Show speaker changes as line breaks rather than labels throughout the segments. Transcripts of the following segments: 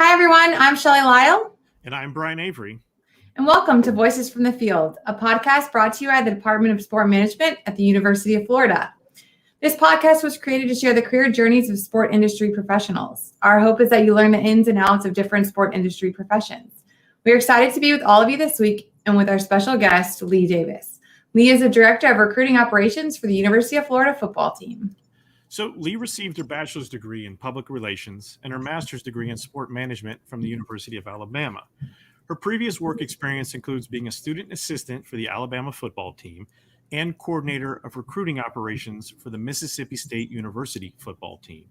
Hi, everyone. I'm Shelley Lyle.
And I'm Brian Avery.
And welcome to Voices from the Field, a podcast brought to you by the Department of Sport Management at the University of Florida. This podcast was created to share the career journeys of sport industry professionals. Our hope is that you learn the ins and outs of different sport industry professions. We're excited to be with all of you this week and with our special guest, Lee Davis. Lee is the Director of Recruiting Operations for the University of Florida football team.
So Lee received her bachelor's degree in public relations and her master's degree in sport management from the University of Alabama. Her previous work experience includes being a student assistant for the Alabama football team and coordinator of recruiting operations for the Mississippi State University football team.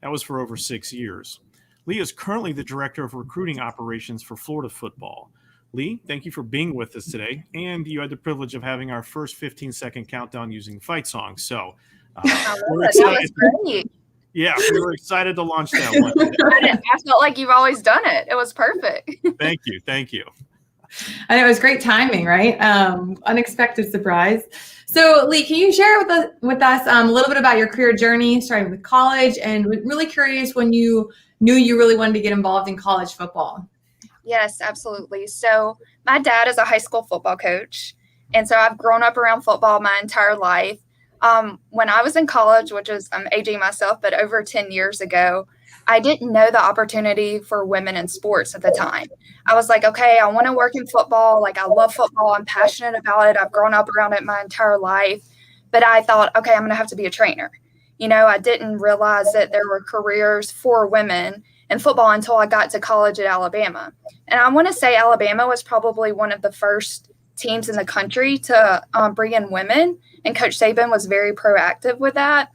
That was for over 6 years. Lee is currently the Director of Recruiting Operations for Florida football. Lee, thank you for being with us today. And you had the privilege of having our first 15-second countdown using fight songs. So we're excited.
That was great.
Yeah, we were excited to launch that one.
I felt like you've always done it. It was perfect.
Thank you. Thank you.
And it was great timing, right? Unexpected surprise. So, Lee, can you share with us a little bit about your career journey, starting with college, and really curious when you knew you really wanted to get involved in college football?
Yes, absolutely. So my dad is a high school football coach, and so I've grown up around football my entire life. When I was in college, which is, I'm aging myself, but over 10 years ago, I didn't know the opportunity for women in sports at the time. I was like, okay, I want to work in football. Like, I love football. I'm passionate about it. I've grown up around it my entire life. But I thought, okay, I'm going to have to be a trainer. You know, I didn't realize that there were careers for women in football until I got to college at Alabama. And I want to say Alabama was probably one of the first teams in the country to bring in women. And Coach Saban was very proactive with that.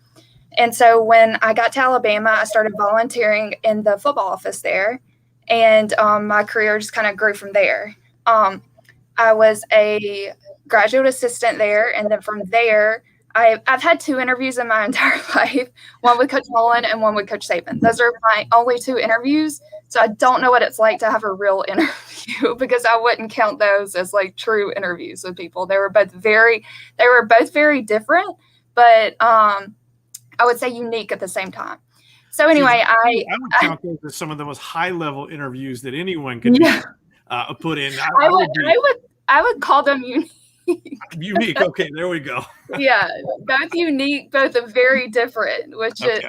And so when I got to Alabama, I started volunteering in the football office there. And my career just kind of grew from there. I was a graduate assistant there. And then from there, I've had 2 interviews in my entire life, one with Coach Mullen and one with Coach Saban. Those are my only 2 interviews. So I don't know what it's like to have a real interview because I wouldn't count those as like true interviews with people. They were both very different, but I would say unique at the same time. So anyway, I
would count those as some of the most high-level interviews that anyone could put in.
I would call them unique.
Unique. Okay, there we go.
Yeah, both unique, both very different, which is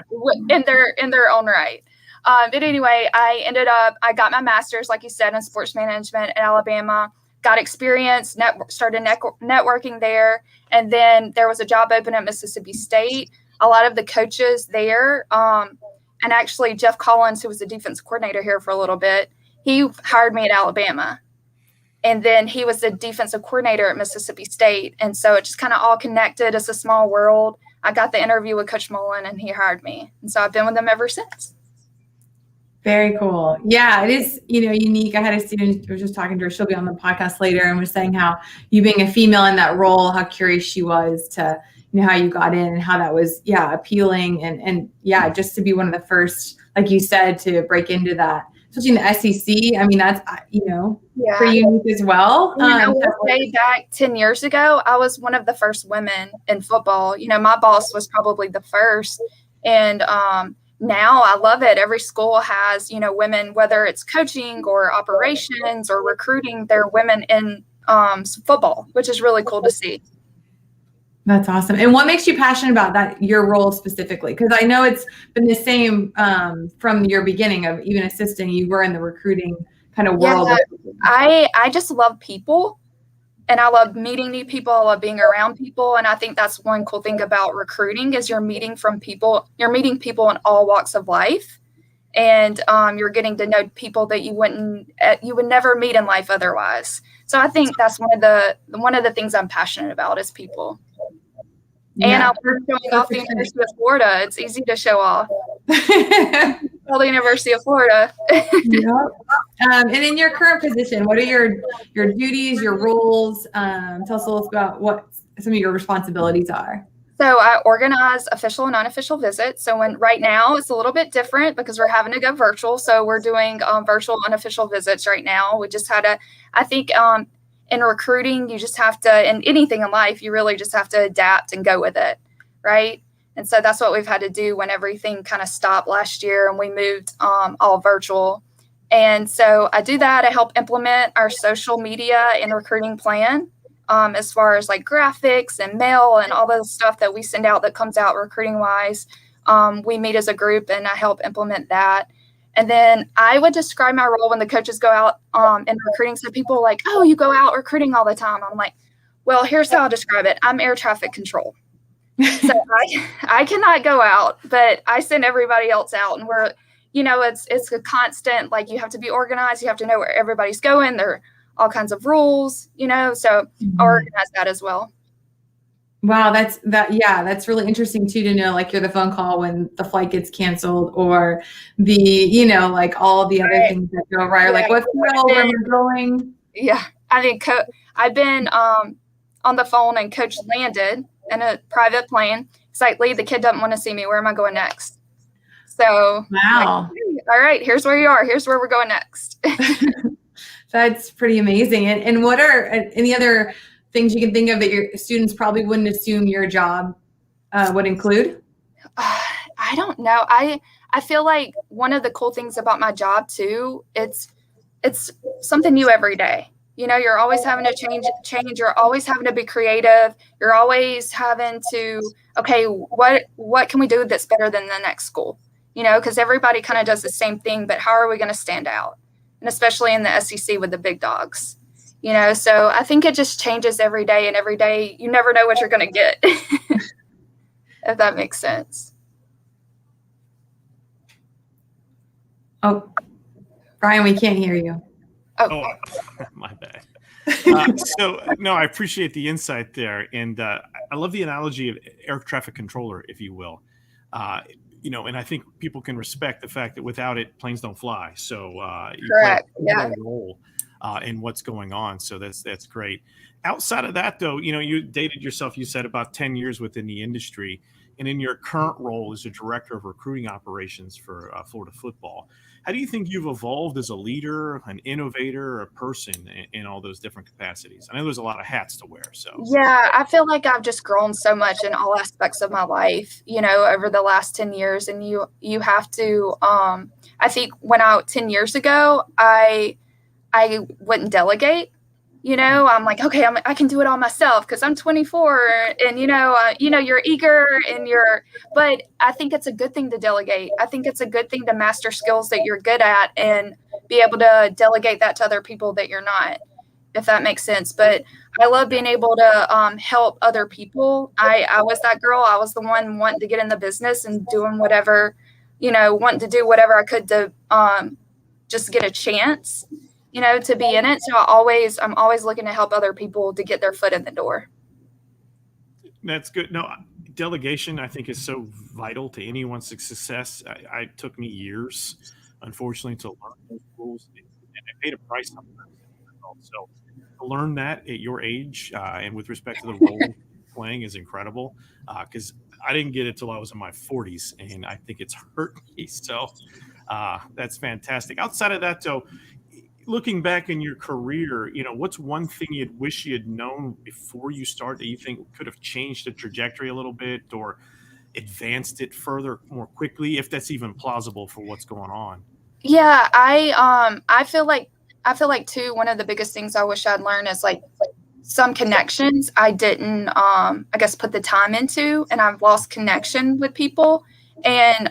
in their own right. But anyway, I got my master's, like you said, in sports management at Alabama. Got experience, started networking there, and then there was a job open at Mississippi State. A lot of the coaches there, and actually Jeff Collins, who was the defense coordinator here for a little bit, he hired me at Alabama. And then he was the defensive coordinator at Mississippi State. And so it just kind of all connected. It's a small world. I got the interview with Coach Mullen and he hired me. And so I've been with him ever since.
Very cool. Yeah, it is, unique. I had a student, I was just talking to her, she'll be on the podcast later, and was saying how you being a female in that role, how curious she was to, how you got in and how that was, appealing. And just to be one of the first, like you said, to break into that, especially in the SEC. I mean, that's, pretty unique as well.
I will say back 10 years ago, I was one of the first women in football. My boss was probably the first. And now I love it. Every school has, women, whether it's coaching or operations or recruiting, they're women in football, which is really cool to see.
That's awesome. And what makes you passionate about that, your role specifically? Because I know it's been the same from your beginning of even assisting. You were in the recruiting kind of world.
Yeah, I just love people, and I love meeting new people. I love being around people. And I think that's one cool thing about recruiting is you're meeting people in all walks of life. And you're getting to know people that you would never meet in life otherwise. So I think that's one of the things I'm passionate about is people. And I'll be showing off the University of Florida. It's easy to show off. The University of Florida.
And in your current position, what are your duties, your roles? Tell us a little about what some of your responsibilities are.
So I organize official and unofficial visits. So right now it's a little bit different because we're having to go virtual. So we're doing virtual unofficial visits right now. We just had I think in recruiting, you just have to, in anything in life, you really just have to adapt and go with it, right? And so that's what we've had to do when everything kind of stopped last year and we moved all virtual. And so I do that. I help implement our social media and recruiting plan, as far as like graphics and mail and all the stuff that we send out that comes out recruiting wise. We meet as a group and I help implement that. And then I would describe my role when the coaches go out in recruiting. So people are like, oh, you go out recruiting all the time. I'm like, well, here's how I describe it. I'm air traffic control. So I cannot go out, but I send everybody else out, and we're, it's a constant, like, you have to be organized. You have to know where everybody's going. There are all kinds of rules, so I organize that as well.
Wow, that's really interesting too, to know, like, you're the phone call when the flight gets canceled, or the, like, all the other things that go right. Like, what's where am I going?
Yeah. I mean, I've been on the phone, and coach landed in a private plane. It's like, Lee, the kid doesn't want to see me. Where am I going next? So,
wow.
Like, all right, here's where you are. Here's where we're going next.
That's pretty amazing. And what are any other things you can think of that your students probably wouldn't assume your job would include?
I don't know. I feel like one of the cool things about my job too, it's something new every day. You're always having to change. You're always having to be creative. You're always having to, okay, what can we do that's better than the next school? Because everybody kind of does the same thing, but how are we going to stand out? And especially in the SEC with the big dogs, so I think it just changes every day, and every day you never know what you're going to get, if that makes sense.
Oh, Brian, we can't hear you.
Oh, my bad. No, I appreciate the insight there. And I love the analogy of air traffic controller, if you will. And I think people can respect the fact that without it, planes don't fly. So you play a role in what's going on. So that's great. Outside of that, though, you dated yourself, you said, about 10 years within the industry. And in your current role as a director of recruiting operations for Florida football, how do you think you've evolved as a leader, an innovator, a person in all those different capacities? I know there's a lot of hats to wear. So
yeah, I feel like I've just grown so much in all aspects of my life, over the last 10 years. And you have to, I think 10 years ago, I wouldn't delegate. I'm like, okay, I can do it all myself because I'm 24, and you're eager but I think it's a good thing to delegate. I think it's a good thing to master skills that you're good at and be able to delegate that to other people that you're not, if that makes sense. But I love being able to help other people. I was that girl. I was the one wanting to get in the business and doing whatever, wanting to do whatever I could to just get a chance, to be in it. So I'm always looking to help other people to get their foot in the door.
That's good. No, delegation, I think, is so vital to anyone's success. It took me years, unfortunately, to learn those rules, and I paid a price on that. So to learn that at your age and with respect to the role playing is incredible, because I didn't get it till I was in my 40s, and I think it's hurt me. So that's fantastic. Outside of that, though, looking back in your career, what's one thing you'd wish you had known before you started that you think could have changed the trajectory a little bit or advanced it further more quickly, if that's even plausible for what's going on?
Yeah, I feel like too, one of the biggest things I wish I'd learned is like some connections I didn't I guess put the time into, and I've lost connection with people. And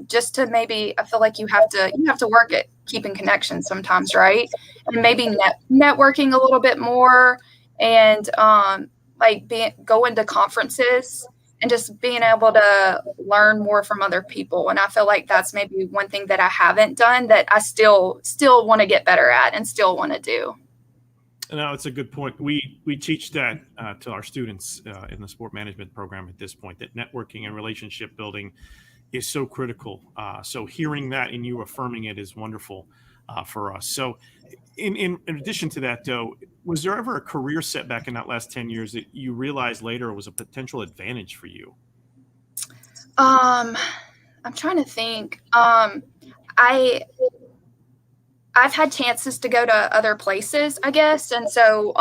just to maybe, I feel like you have to work at keeping connections sometimes, right? And maybe networking a little bit more, and going to conferences and just being able to learn more from other people. And I feel like that's maybe one thing that I haven't done that I still want to get better at and still want to do.
No, it's a good point. We teach that to our students in the sport management program at this point, that networking and relationship building is so critical. So hearing that and you affirming it is wonderful for us. So in addition to that, though, was there ever a career setback in that last 10 years that you realized later was a potential advantage for you?
I'm trying to think. I've had chances to go to other places, I guess. And so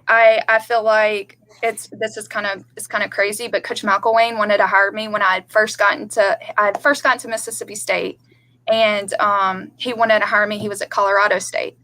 I feel like it's kind of crazy, but Coach McElwain wanted to hire me when I had first gotten to Mississippi State. and he wanted to hire me. He was at Colorado State.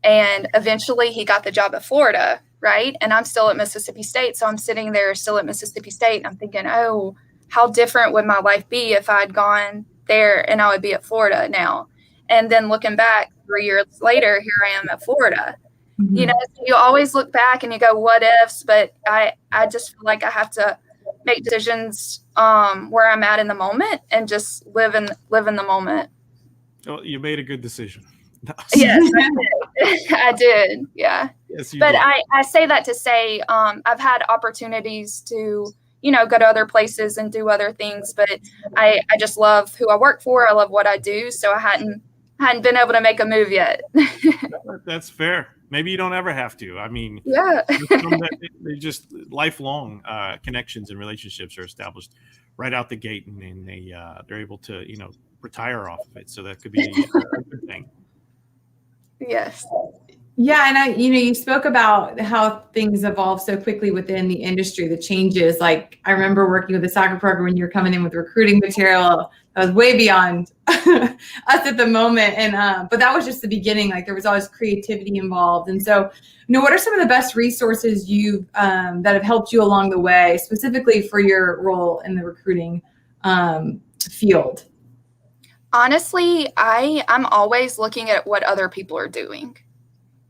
And eventually he got the job at Florida, right? And I'm still at Mississippi State. So I'm sitting there still at Mississippi State. And I'm thinking, oh, how different would my life be if I'd gone there and I would be at Florida now? And then looking back 3 years later, here I am at Florida.
Mm-hmm.
You know, so you always look back and you go, what ifs? But I just feel like I have to make decisions where I'm at in the moment and just live in the moment.
Well, you made a good decision.
Yes, I did. I did. Yeah.
Yes,
but
did.
I say that to say I've had opportunities to, you know, go to other places and do other things. But I just love who I work for. I love what I do. So I hadn't been able to make a move yet.
That's fair. Maybe you don't ever have to. I mean,
yeah.
they just lifelong connections and relationships are established right out the gate, and they're able to, you know, retire off of it. So that could be a good thing.
Yes.
Yeah. And you spoke about how things evolve so quickly within the industry, the changes. Like I remember working with the soccer program when you were coming in with recruiting material that was way beyond us at the moment. And, but that was just the beginning. Like there was always creativity involved. And so, what are some of the best resources that have helped you along the way, specifically for your role in the recruiting field?
Honestly, I'm always looking at what other people are doing,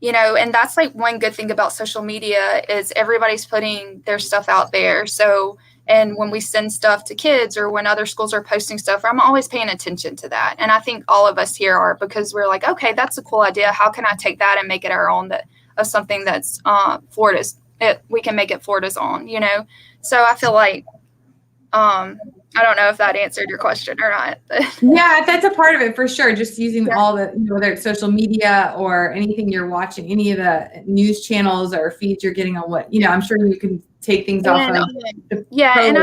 you know, and that's like one good thing about social media is everybody's putting their stuff out there. So, and when we send stuff to kids or when other schools are posting stuff, I'm always paying attention to that. And I think all of us here are, because we're like, okay, that's a cool idea. How can I take that and make it our own, of something that's Florida's, we can make it Florida's own, you know? So I feel like, I don't know if that answered your question or not.
Yeah, that's a part of it for sure. Just using all the, whether it's social media or anything you're watching, any of the news channels or feeds you're getting on what, I'm sure you can take things off of.
And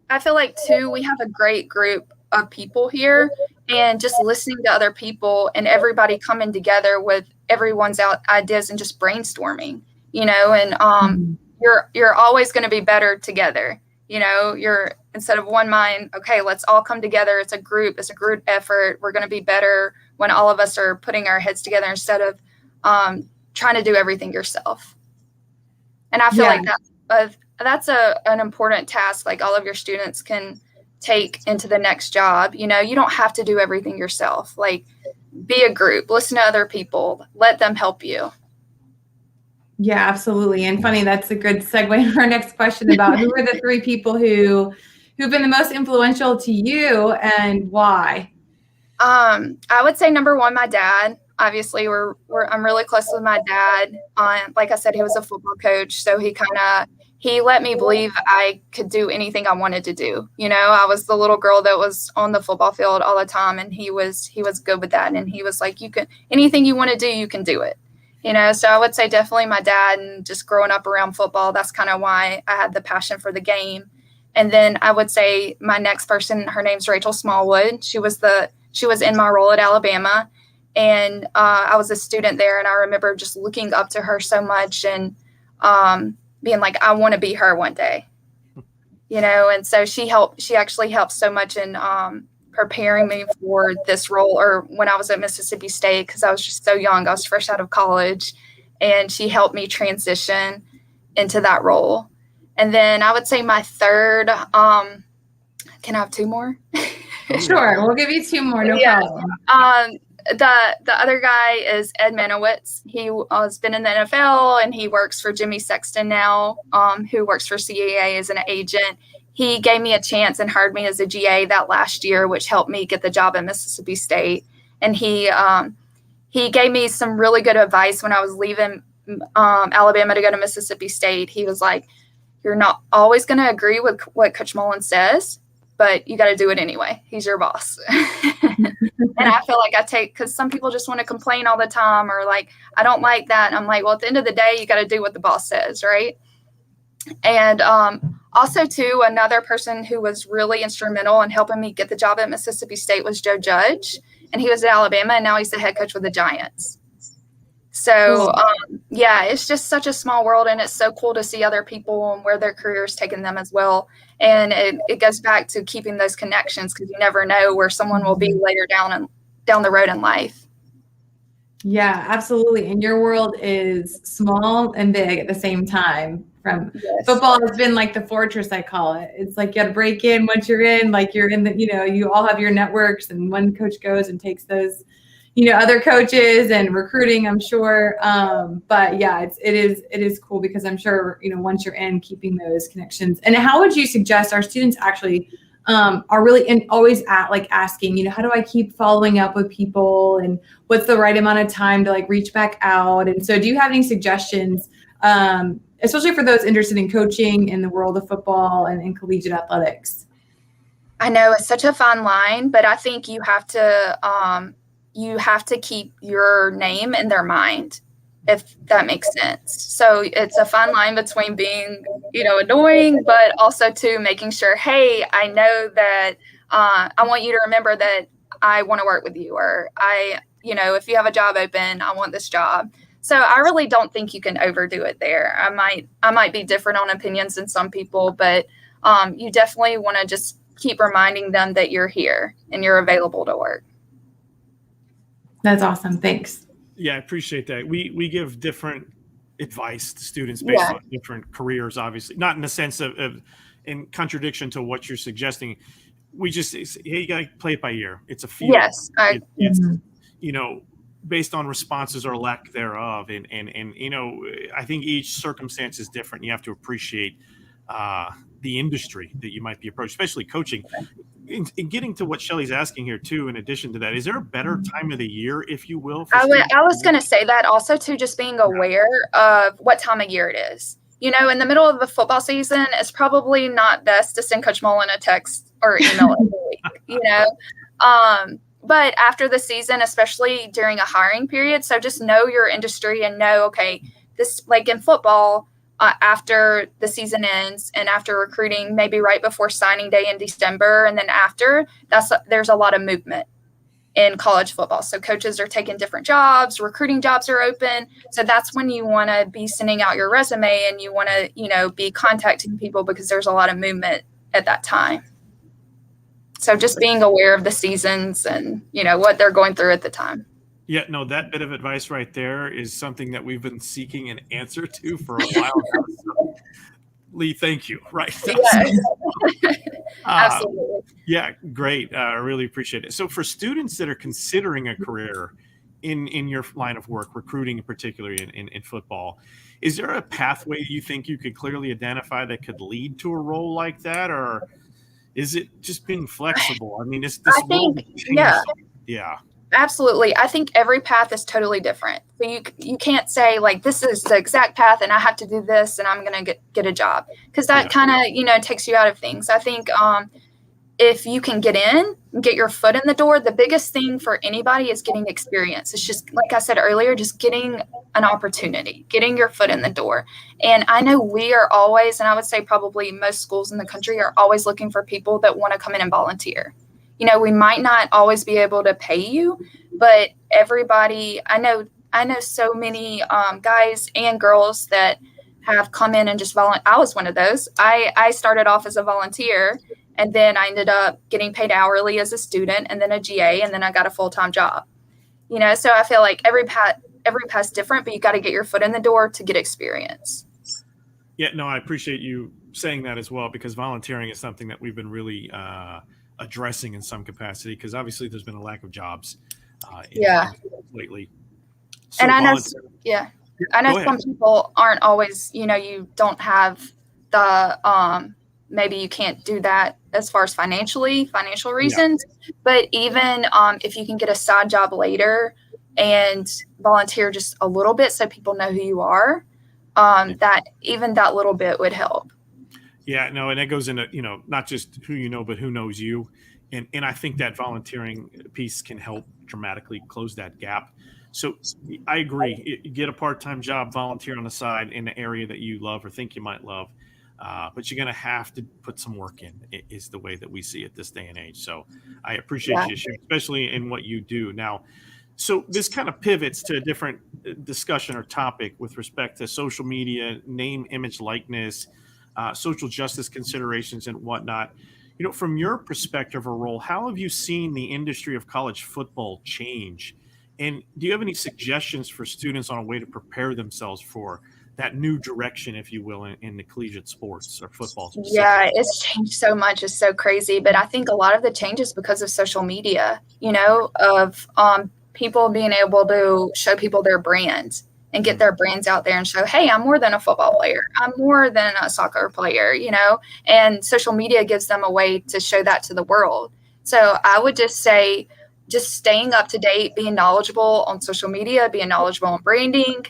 I feel like too, we have a great group of people here, and just listening to other people and everybody coming together with everyone's ideas and just brainstorming, and you're always going to be better together. You're, instead of one mind, okay, let's all come together. It's a group effort. We're going to be better when all of us are putting our heads together instead of trying to do everything yourself. And I feel like that's an important task. Like all of your students can take into the next job. You don't have to do everything yourself. Like be a group, listen to other people, let them help you.
Yeah, absolutely. And funny, that's a good segue to our next question about who are the three people who've been the most influential to you and why?
I would say number one, my dad. Obviously, I'm really close with my dad. Like I said, he was a football coach, so he let me believe I could do anything I wanted to do. I was the little girl that was on the football field all the time, and he was good with that. And he was like, anything you want to do, you can do it. So I would say definitely my dad, and just growing up around football, that's kind of why I had the passion for the game. And then I would say my next person, her name's Rachel Smallwood. She was in my role at Alabama, and I was a student there. And I remember just looking up to her so much and being like, I want to be her one day, and so she actually helped so much in preparing me for this role, or when I was at Mississippi State, because I was just so young. I was fresh out of college, and she helped me transition into that role. And then I would say my third, can I have two more?
Sure. We'll give you two more. No problem.
The other guy is Ed Manowitz. He has been in the NFL, and he works for Jimmy Sexton now, who works for CAA as an agent. He gave me a chance and hired me as a GA that last year, which helped me get the job at Mississippi State. And he gave me some really good advice when I was leaving Alabama to go to Mississippi State. He was like, you're not always going to agree with what Coach Mullen says, but you got to do it anyway. He's your boss. And I feel like because some people just want to complain all the time, or like, I don't like that. And I'm like, well, at the end of the day, you got to do what the boss says, right? And also, too, another person who was really instrumental in helping me get the job at Mississippi State was Joe Judge. And he was at Alabama, and now he's the head coach with the Giants. So, it's just such a small world, and it's so cool to see other people and where their careers taken them as well. And it goes back to keeping those connections, because you never know where someone will be later down down the road in life.
Yeah, absolutely. And your world is small and big at the same time. From
Yes.
football has been like the fortress, I call it. It's like you got to break in. Once you're in, like you're in the, you all have your networks, and one coach goes and takes those, other coaches and recruiting, I'm sure. But yeah, it is cool because I'm sure, once you're in, keeping those connections. And how would you suggest our students actually are really always asking, how do I keep following up with people, and what's the right amount of time to like reach back out? And so do you have any suggestions, especially for those interested in coaching in the world of football and in collegiate athletics?
I know it's such a fine line, but I think you have to keep your name in their mind, if that makes sense. So it's a fine line between being, annoying, but also to making sure, hey, I know that I want you to remember that I want to work with you, or if you have a job open, I want this job. So I really don't think you can overdo it there. I might be different on opinions than some people, but you definitely want to just keep reminding them that you're here and you're available to work.
That's awesome. Thanks.
Yeah, I appreciate that. We give different advice to students based on different careers, obviously, not in the sense of in contradiction to what you're suggesting. We just say, hey, you got to play it by ear. It's a field.
Yes.
It's based on responses or lack thereof. And I think each circumstance is different. You have to appreciate the industry that you might be approached, especially coaching. In getting to what Shelley's asking here too, in addition to that, is there a better time of the year, if you will?
I was going to say that also too, just being aware of what time of year it is. In the middle of the football season, it's probably not best to send Coach Mullen a text or email every week, but after the season, especially during a hiring period, so just know your industry and know, okay, this, like in football, after the season ends and after recruiting, maybe right before signing day in December, and then after, there's a lot of movement in college football. So coaches are taking different jobs, recruiting jobs are open. So that's when you want to be sending out your resume, and you want to, be contacting people, because there's a lot of movement at that time. So just being aware of the seasons and, what they're going through at the time.
Yeah, no, that bit of advice right there is something that we've been seeking an answer to for a while now. So, Lee, thank you. Right.
Yes. Absolutely.
Yeah, great. I really appreciate it. So for students that are considering a career in your line of work, recruiting particularly in football, is there a pathway you think you could clearly identify that could lead to a role like that? Or is it just being flexible? I mean, yeah.
Absolutely. I think every path is totally different. So you can't say like, this is the exact path and I have to do this and I'm going to get a job, because that kind of, takes you out of things. I think if you can get your foot in the door, the biggest thing for anybody is getting experience. It's just, like I said earlier, just getting an opportunity, getting your foot in the door. And I know we are always, and I would say probably most schools in the country are always looking for people that want to come in and volunteer. We might not always be able to pay you, but everybody, I know so many guys and girls that have come in and just volunteer. I was one of those. I started off as a volunteer, and then I ended up getting paid hourly as a student, and then a GA, and then I got a full-time job. So I feel like every path's different, but you got to get your foot in the door to get experience.
Yeah, no, I appreciate you saying that as well, because volunteering is something that we've been really addressing in some capacity, because obviously there's been a lack of jobs lately. So
and I know some people aren't always, you don't have the maybe you can't do that as far as financial reasons, but even if you can get a side job later and volunteer just a little bit so people know who you are, that little bit would help.
Yeah, no, and it goes into, not just who you know, but who knows you. And I think that volunteering piece can help dramatically close that gap. So I agree. Get a part-time job, volunteer on the side in the area that you love or think you might love. But you're going to have to put some work in, is the way that we see it this day and age. So I appreciate you sharing, especially in what you do. Now, so this kind of pivots to a different discussion or topic with respect to social media, name, image, likeness, social justice considerations and whatnot. From your perspective or role, how have you seen the industry of college football change? And do you have any suggestions for students on a way to prepare themselves for that new direction, if you will, in the collegiate sports or football specifically?
Yeah, it's changed so much. It's so crazy. But I think a lot of the changes because of social media, of people being able to show people their brand and get their brands out there and show, hey, I'm more than a football player. I'm more than a soccer player, and social media gives them a way to show that to the world. So I would just say, just staying up to date, being knowledgeable on social media, being knowledgeable on branding,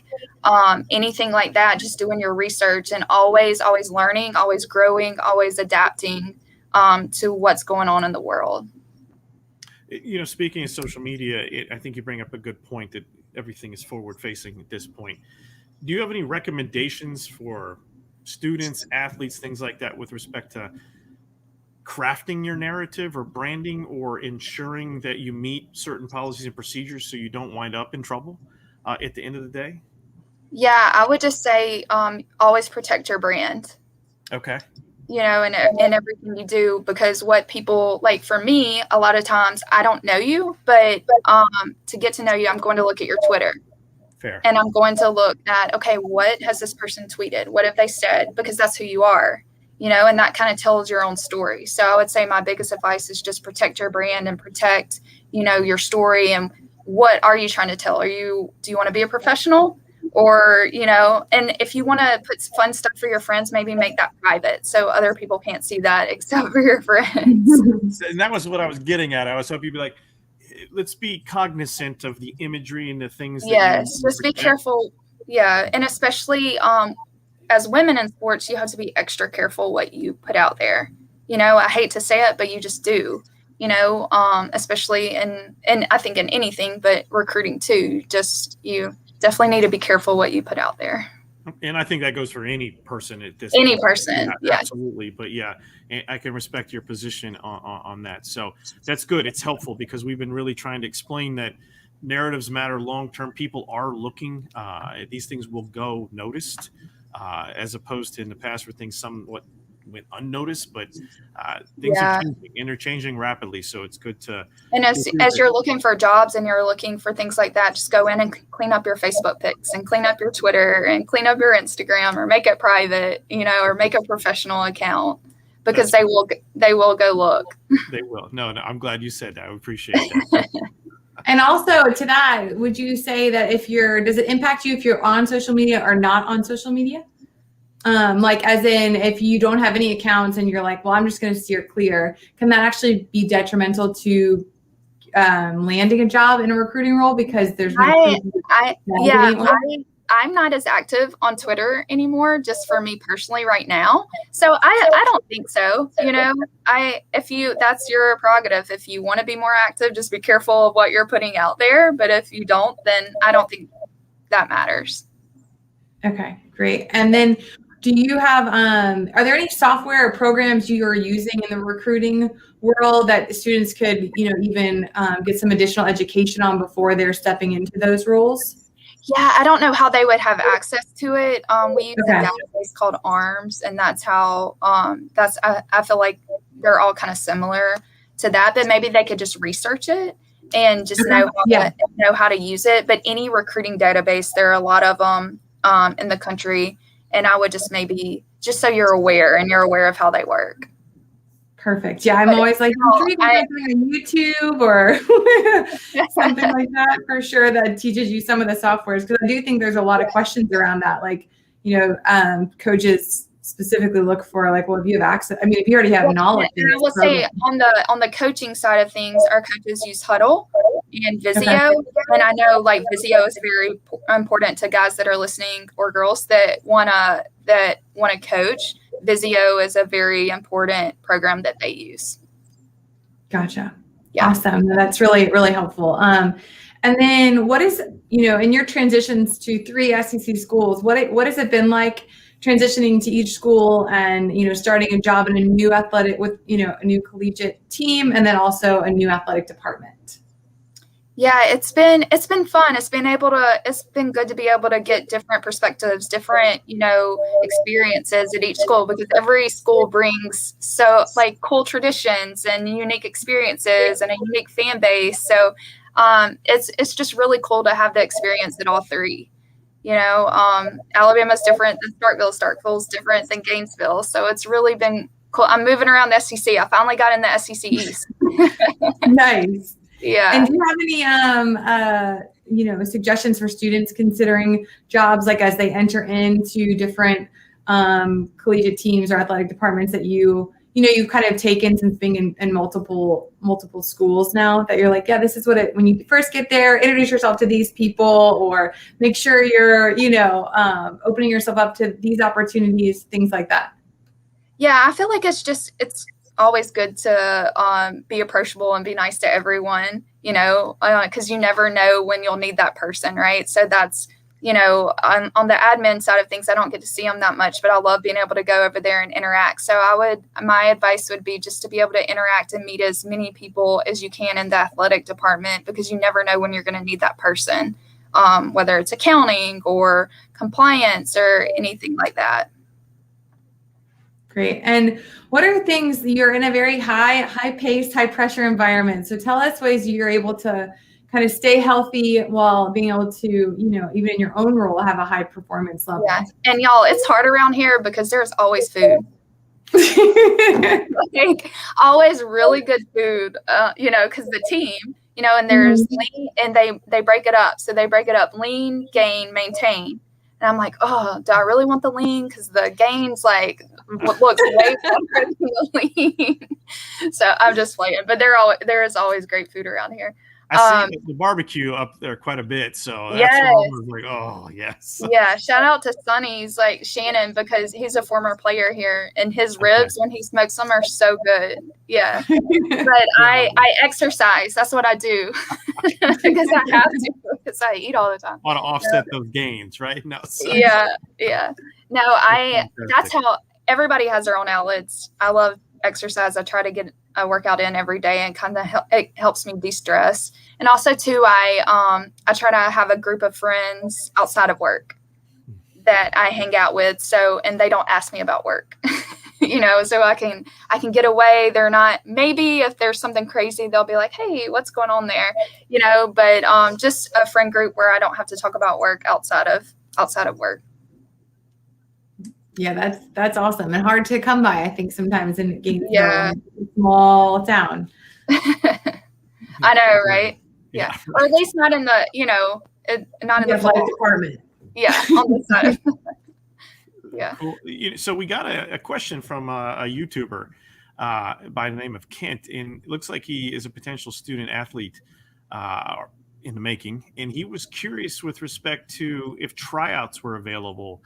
anything like that, just doing your research and always learning, always growing, always adapting to what's going on in the world.
Speaking of social media, I think you bring up a good point that everything is forward facing at this point. Do you have any recommendations for students, athletes, things like that with respect to crafting your narrative or branding or ensuring that you meet certain policies and procedures so you don't wind up in trouble at the end of the day?
Yeah, I would just say always protect your brand.
Okay.
And everything you do, because what people like, for me, a lot of times I don't know you, but to get to know you, I'm going to look at your Twitter.
Fair.
And I'm going to look at, okay, what has this person tweeted? What have they said? Because that's who you are, and that kind of tells your own story. So I would say my biggest advice is just protect your brand and protect, your story. And what are you trying to tell? Do you want to be a professional? Or, and if you want to put fun stuff for your friends, maybe make that private so other people can't see that except for your friends.
And that was what I was getting at. I was hoping you'd be like, let's be cognizant of the imagery and the things.
Yes, just be careful. Yeah. And especially as women in sports, you have to be extra careful what you put out there. I hate to say it, but you just do. Especially in I think in anything, but recruiting too, you definitely need to be careful what you put out there.
And I think that goes for any person at this
point.
Person.
Yeah.
Absolutely. But yeah, I can respect your position on that. So that's good. It's helpful because we've been really trying to explain that narratives matter long-term. People are looking. These things will go noticed as opposed to in the past where things somewhat went unnoticed, but things are changing and they're changing rapidly. So it's good to.
And as you're looking for jobs and you're looking for things like that, just go in and clean up your Facebook pics and clean up your Twitter and clean up your Instagram or make it private, or make a professional account because they will go look.
They will. No, I'm glad you said that. I appreciate that.
And also to that, would you say that does it impact you if you're on social media or not on social media? Like as in if you don't have any accounts and you're like, well, I'm just going to steer clear, can that actually be detrimental to landing a job in a recruiting role because there's
I'm not as active on Twitter anymore, just for me personally right now. So I don't think so. That's your prerogative. If you want to be more active, just be careful of what you're putting out there. But if you don't, then I don't think that matters.
Okay, great. And then do you have, are there any software or programs you are using in the recruiting world that students could, even get some additional education on before they're stepping into those roles?
Yeah, I don't know how they would have access to it. We use a database called ARMS, and that's how, I feel like they're all kind of similar to that, but maybe they could just research it and just know how to use it. But any recruiting database, there are a lot of them in the country. And I would just so you're aware and you're aware of how they work.
Perfect. Yeah, I'm always like, on YouTube or something like that for sure that teaches you some of the softwares. Because I do think there's a lot of questions around that. Like, coaches specifically look for like, well, if you have access, I mean, if you already have knowledge.
And I will say on the coaching side of things, our coaches use Huddle and Visio. Okay. And I know like Visio is very important to guys that are listening or girls that wanna coach. Visio is a very important program that they use.
Gotcha. Yeah. Awesome. That's really, really helpful. And then what is, in your transitions to 3 SEC schools, what has it been like transitioning to each school and, starting a job in a new athletic with, a new collegiate team and then also a new athletic department?
Yeah, it's been fun. It's been good to be able to get different perspectives, different, experiences at each school, because every school brings so like cool traditions and unique experiences and a unique fan base. So it's just really cool to have the experience at all three. Alabama's different than Starkville. Starkville's different than Gainesville. So it's really been cool. I'm moving around the SEC. I finally got in the SEC East.
Nice.
Yeah.
And do you have any, suggestions for students considering jobs, like as they enter into different collegiate teams or athletic departments that you've kind of taken since being in multiple schools now, that you're like, yeah, this is when you first get there, introduce yourself to these people, or make sure you're, opening yourself up to these opportunities, things like that.
Yeah, I feel like it's always good to be approachable and be nice to everyone, because you never know when you'll need that person, right? So that's, on the admin side of things, I don't get to see them that much, but I love being able to go over there and interact. So my advice would be just to be able to interact and meet as many people as you can in the athletic department, because you never know when you're going to need that person, whether it's accounting or compliance or anything like that.
Great. And what are things, you're in a very high paced, high pressure environment. So tell us ways you're able to kind of stay healthy while being able to, even in your own role, have a high performance level.
Yeah. And y'all, it's hard around here because there's always food. Like, always really good food, because the team, and there's lean, and they break it up. So they break it up: lean, gain, maintain. And I'm like, oh, do I really want the lean? Because the gain's like what looks way better than the lean. So I'm just playing. But there is always great food around here.
I see the barbecue up there quite a bit. So that's
yes.
what I was like, oh, yes.
Yeah. Shout out to Sonny's, like Shannon, because he's a former player here, and his ribs when he smokes them are so good. Yeah. But I exercise. That's what I do because I have to, because I eat all the time.
Want to offset those gains, right? No. So.
Yeah. No, that's how everybody has their own outlets. I love exercise. I try to get a workout in every day, and kind of it helps me de-stress. And also too, I try to have a group of friends outside of work that I hang out with. So, and they don't ask me about work, so I can get away. They're not, maybe if there's something crazy, they'll be like, hey, what's going on there? But just a friend group where I don't have to talk about work outside of work.
Yeah, that's awesome, and hard to come by, I think, sometimes in Gainesville, small town.
I know, right? Yeah. Or at least not in the, not in the
athletic department.
Yeah, on the side. Yeah.
Cool. So we got a question from a YouTuber by the name of Kent, and it looks like he is a potential student athlete in the making, and he was curious with respect to if tryouts were available.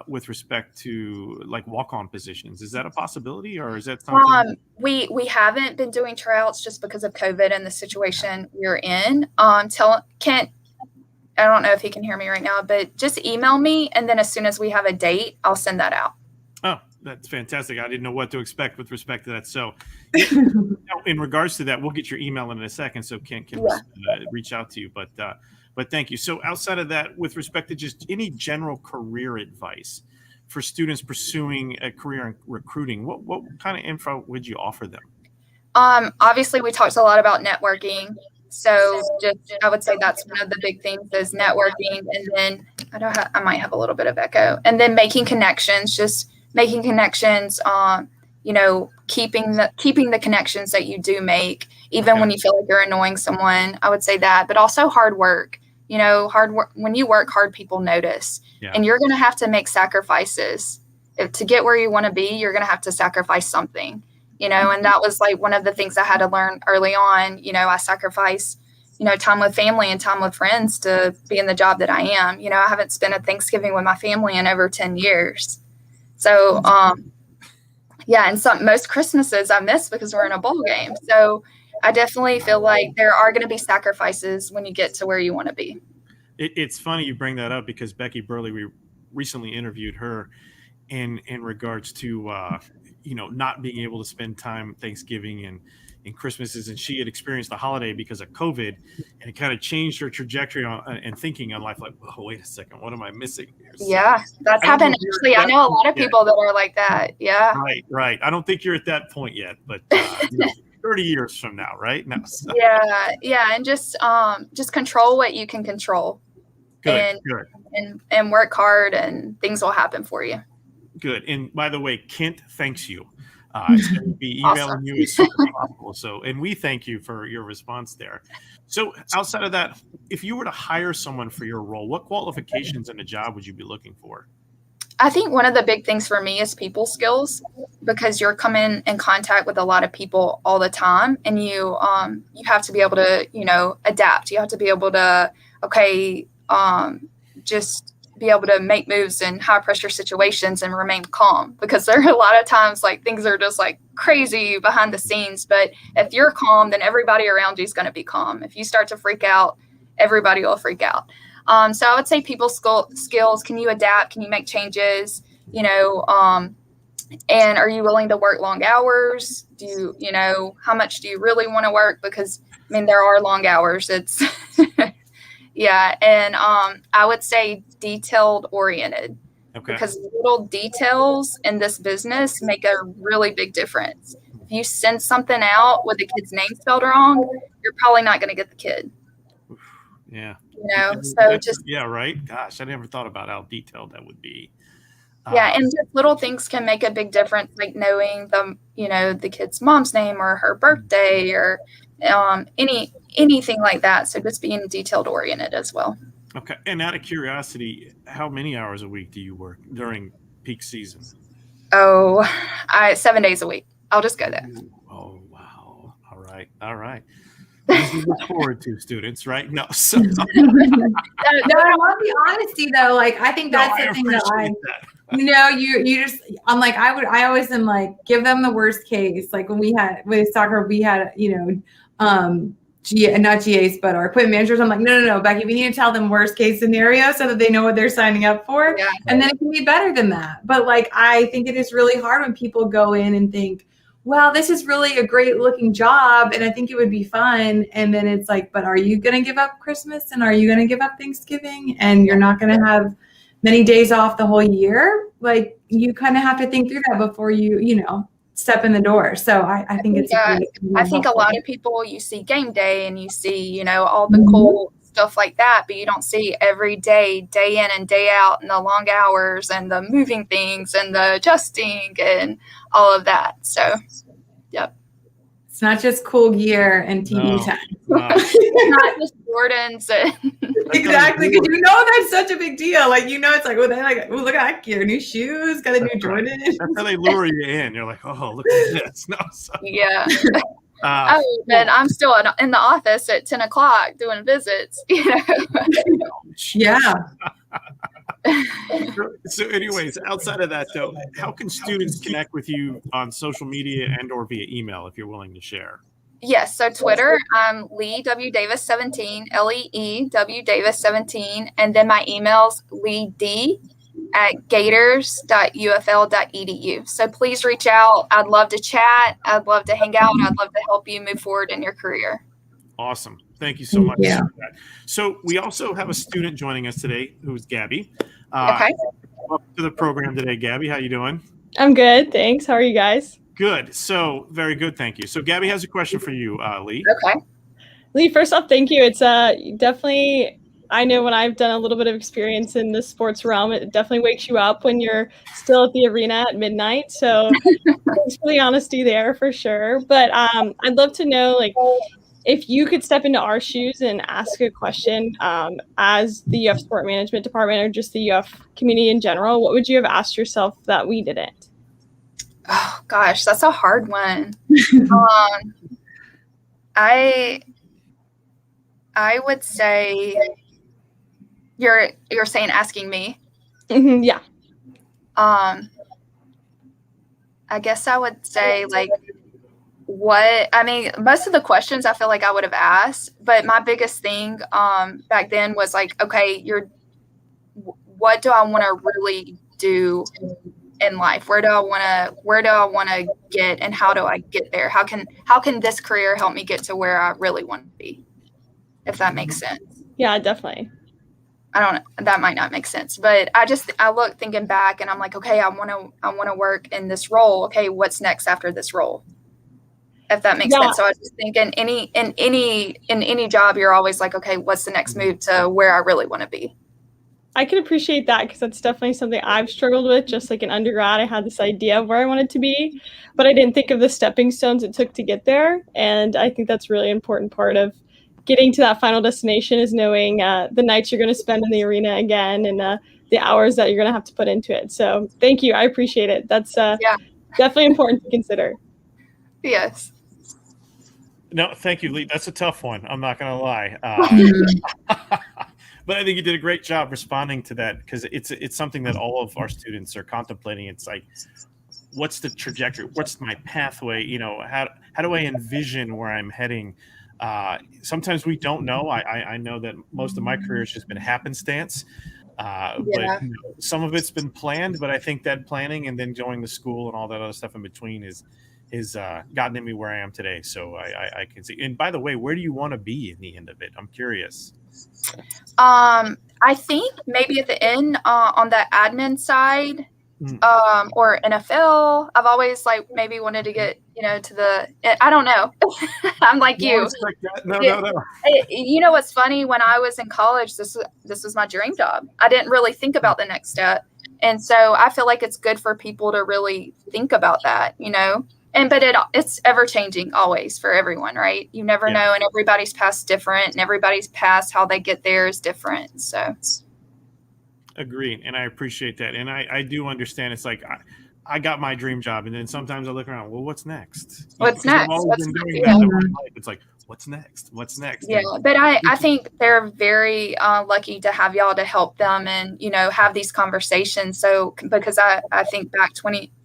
With respect to like walk-on positions, is that a possibility, or is that something?
We haven't been doing tryouts just because of COVID and the situation we're in. Kent, I don't know if he can hear me right now, but just email me, and then as soon as we have a date, I'll send that out.
Oh, that's fantastic. I didn't know what to expect with respect to that. So in regards to that, we'll get your email in a second so Kent can reach out to you. But thank you. So outside of that, with respect to just any general career advice for students pursuing a career in recruiting, what kind of info would you offer them?
Obviously, we talked a lot about networking. So I would say that's one of the big things is networking. And then I might have a little bit of echo. And then making connections, keeping the connections that you do make, even when you feel like you're annoying someone. I would say that, but also hard work. Hard work. When you work hard, people notice, and you're going to have to make sacrifices to get where you want to be. You're going to have to sacrifice something, and that was like one of the things I had to learn early on. I sacrificed, time with family and time with friends to be in the job that I am. I haven't spent a Thanksgiving with my family in over 10 years. So, and most Christmases I miss because we're in a bowl game. So I definitely feel like there are going to be sacrifices when you get to where you want to be.
It's funny you bring that up because Becky Burley, we recently interviewed her in regards to, not being able to spend time Thanksgiving and, and Christmases, and she had experienced the holiday because of COVID, and it kind of changed her trajectory and thinking on life. Like, oh, wait a second, what am I missing here? So,
yeah, that's happened. Actually, I know a lot of people that are like that. Yeah.
Right. I don't think you're at that point yet, but 30 years from now, right? No. So.
Yeah, and just control what you can control.
Good.
And work hard, and things will happen for you.
Good. And by the way, Kent thanks you. It's going to be emailing you as soon as possible. So, and we thank you for your response there. So outside of that, if you were to hire someone for your role, what qualifications in a job would you be looking for?
I think one of the big things for me is people skills, because you're coming in contact with a lot of people all the time, and you have to be able to, adapt. You have to be able to, just be able to make moves in high pressure situations and remain calm, because there are a lot of times like things are just like crazy behind the scenes. But if you're calm, then everybody around you is going to be calm. If you start to freak out, everybody will freak out. So I would say people skills. Can you adapt? Can you make changes? And are you willing to work long hours? Do you, how much do you really want to work? Because there are long hours. It's yeah. And I would say detailed oriented, because little details in this business make a really big difference. If you send something out with the kid's name spelled wrong, you're probably not going to get the kid.
Yeah.
So just.
Yeah, right. Gosh, I never thought about how detailed that would be.
And just little things can make a big difference, like knowing the kid's mom's name or her birthday or anything like that. So just being detailed oriented as well.
Okay. And out of curiosity, how many hours a week do you work during peak season?
7 days a week. I'll just go there.
Oh, wow. All right. You look forward to, students, right? No. So.
No, I love the honesty though. Like, I think that's the thing that you just, I'm like, I always am like, give them the worst case. Like when we had with soccer, we had, not GAs, but our equipment managers. I'm like, no, Becky, we need to tell them worst case scenario so that they know what they're signing up for. Yeah. And then it can be better than that. But like, I think it is really hard when people go in and think, wow, this is really a great looking job, and I think it would be fun. And then it's like, but are you going to give up Christmas, and are you going to give up Thanksgiving, and you're not going to have many days off the whole year? Like, you kind of have to think through that before you step in the door. So I think it's
I think a lot of people, you see game day and you see, all the cool stuff like that, but you don't see every day in and day out, and the long hours and the moving things and the adjusting and all of that. So, yep.
It's not just cool gear and TV time.
Not just Jordans.
Exactly, because that's such a big deal. Like, it's like, they're like, oh, look at that gear, new shoes, got a new Jordan.
That's how they lure you in. You're like, oh, look at this. No, so.
Yeah. And I'm still in the office at 10 o'clock doing visits.
Yeah.
So anyways, outside of that though, how can students connect with you on social media and or via email if you're willing to share?
Yes. So Twitter, I'm Lee W. Davis 17, LEE Davis 17. And then my email's leed@gators.ufl.edu. So please reach out. I'd love to chat. I'd love to hang out. I'd love to help you move forward in your career.
Awesome. Thank you so much for that. So we also have a student joining us today who's Gabby.
Okay.
Welcome to the program today, Gabby. How you doing?
I'm good. Thanks. How are you guys?
Good. So very good. Thank you. So Gabby has a question for you, Lee.
Okay.
Lee, first off, thank you. It's definitely, I know when I've done a little bit of experience in the sports realm, it definitely wakes you up when you're still at the arena at midnight. So thanks for the honesty there for sure. But I'd love to know, like, if you could step into our shoes and ask a question as the UF Sport Management Department or just the UF community in general, what would you have asked yourself that we didn't?
Oh, gosh, that's a hard one. I would say you're saying asking me.
Mm-hmm, yeah.
I guess I would say most of the questions I feel like I would have asked, but my biggest thing back then was like, okay, what do I want to really do in life? Where do I want to get, and how do I get there? How can this career help me get to where I really want to be? If that makes sense.
Yeah, definitely.
That might not make sense, but I look thinking back and I'm like, okay, I want to work in this role. Okay, what's next after this role? If that makes sense. So I just think in any job, you're always like, okay, what's the next move to where I really want to be?
I can appreciate that, because that's definitely something I've struggled with. Just like in undergrad, I had this idea of where I wanted to be, but I didn't think of the stepping stones it took to get there. And I think that's really important part of getting to that final destination, is knowing the nights you're going to spend in the arena again, and the hours that you're going to have to put into it. So thank you. I appreciate it. That's definitely important to consider.
Yes.
No, thank you, Lee. That's a tough one. I'm not going to lie. But I think you did a great job responding to that, because it's something that all of our students are contemplating. It's like, what's the trajectory? What's my pathway? How do I envision where I'm heading? Sometimes we don't know. I know that most of my career has just been happenstance. But some of it's been planned, but I think that planning and then going to school and all that other stuff in between is gotten me where I am today. So I can see. And by the way, where do you want to be in the end of it? I'm curious.
I think maybe at the end, on the admin side, or NFL. I've always maybe wanted to get, to the, I don't know. I'm like you.
No.
You know what's funny? When I was in college, this was my dream job. I didn't really think about the next step. And so I feel like it's good for people to really think about that, but it's ever changing always for everyone, right? You never know. And everybody's past different, and everybody's past how they get there is different. So.
Agreed. And I appreciate that. And I do understand. It's like, I got my dream job. And then sometimes I look around, well, what's next?
What's next?
I've always been doing that in my life. It's like, what's next? What's next?
Yeah. But I think they're very lucky to have y'all to help them and, have these conversations. So, because I think back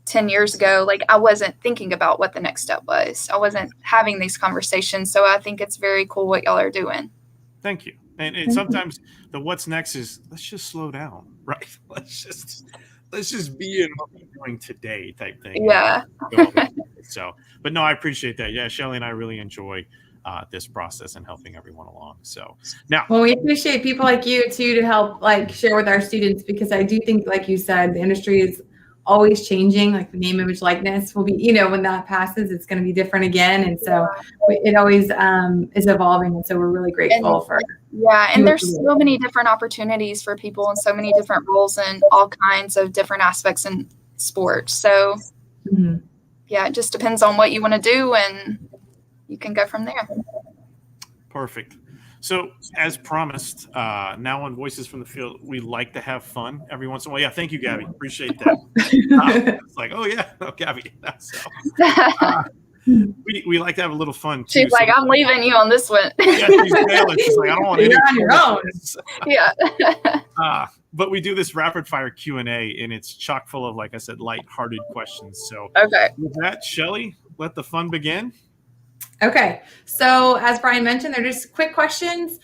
10 years ago, I wasn't thinking about what the next step was. I wasn't having these conversations. So I think it's very cool what y'all are doing.
Thank you. And sometimes the what's next is, let's just slow down, right? Let's just be in what we're doing today type thing.
Yeah.
So, but no, I appreciate that. Yeah, Shelley and I really enjoy this process and helping everyone along. So now,
well, we appreciate people like you too to help share with our students, because I do think, like you said, the industry is always changing. Like the name, image, likeness will be, when that passes, it's going to be different again. And so it always is evolving. And so we're really grateful for.
Yeah. And there's so many different opportunities for people and so many different roles and all kinds of different aspects in sports. So yeah, it just depends on what you want to do, and you can go from there.
Perfect. So as promised, now on Voices from the Field, we like to have fun every once in a while. Yeah, thank you, Gabby. Appreciate that. It's like, oh, yeah, Gabby. So, we like to have a little fun, too.
She's like, I'm leaving you on this one.
Yeah, she's bailing. She's like, I don't want any.
You're on your own.
Yeah.
But we do this rapid-fire Q&A, and it's chock full of, like I said, light-hearted questions. So
okay.
With that, Shelley, let the fun begin.
Okay. So as Brian mentioned, they're just quick questions.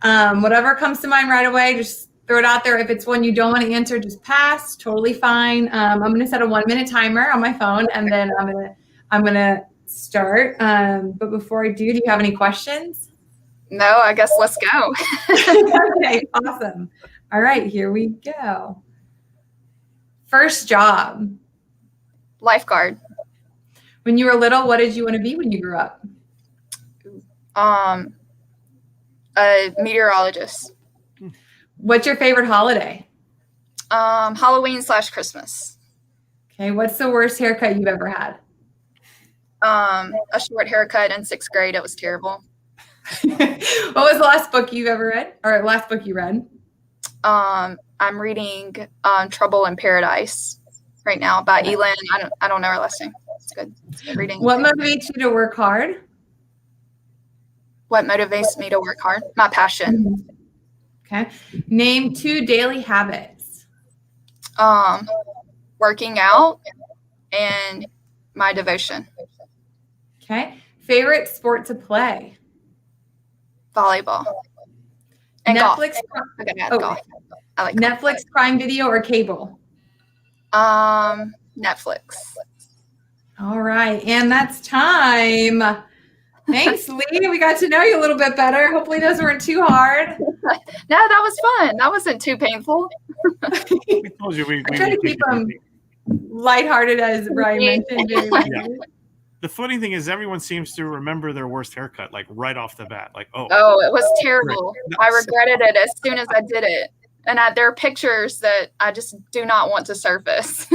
Whatever comes to mind right away, just throw it out there. If it's one you don't want to answer, just pass. Totally fine. I'm going to set a 1-minute timer on my phone, and then I'm going to start. But before I do you have any questions?
No, I guess let's go.
Okay. Awesome. All right, here we go. First job.
Lifeguard.
When you were little, what did you want to be when you grew up?
A meteorologist.
What's your favorite holiday?
Halloween/Christmas.
Okay, what's the worst haircut you've ever had?
A short haircut in 6th grade. It was terrible.
What was the last book you've ever read, or last book you read?
I'm reading Trouble in Paradise right now by Elin. I don't know her last name. It's good. It's good reading.
What motivates you to work hard?
What motivates me to work hard? My passion.
Okay. Name 2 daily habits.
Working out and my devotion.
Okay. Favorite sport to play?
Volleyball. And
Netflix.
golf. Golf. I like
Netflix, Prime Video, or cable?
Netflix.
All right. And that's time. Thanks, Lee. We got to know you a little bit better. Hopefully those weren't too hard.
No, that was fun. That wasn't too painful.
We told you we
try to keep them lighthearted, as Brian mentioned.
Yeah. The funny thing is everyone seems to remember their worst haircut, like right off the bat. Like,
Oh, it was terrible. I regretted it as soon as I did it. And there are pictures that I just do not want to surface.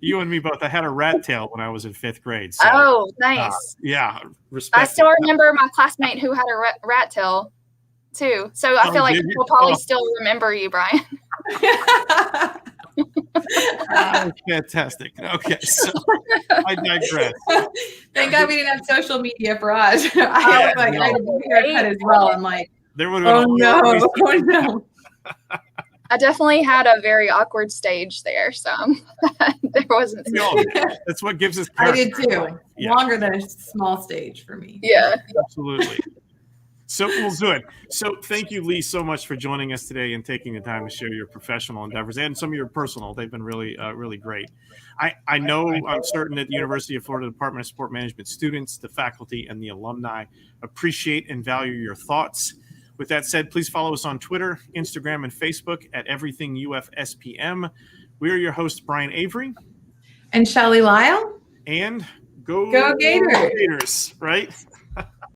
You and me both. I had a rat tail when I was in 5th grade. So,
oh, nice.
Yeah, respect.
I still remember my classmate who had a rat tail, too. So I feel like people probably still remember you, Brian.
Fantastic. Okay, so I digress.
Thank God we didn't have social media for us. I was like, I had a haircut as well. I'm like,
there would have been
oh no.
I definitely had a very awkward stage there, so there wasn't.
That's what gives us
character.
I
did too. Yeah. Longer than a small stage for me.
Yeah,
absolutely. So we'll do it. So thank you, Lee, so much for joining us today and taking the time to share your professional endeavors and some of your personal. They've been really, really great. I'm certain that the University of Florida Department of Sport Management students, the faculty, and the alumni appreciate and value your thoughts. With that said, please follow us on Twitter, Instagram, and Facebook at Everything UFSPM. We are your hosts, Brian Avery.
And Shelley Lyle.
And go
Gators.
Gators, right?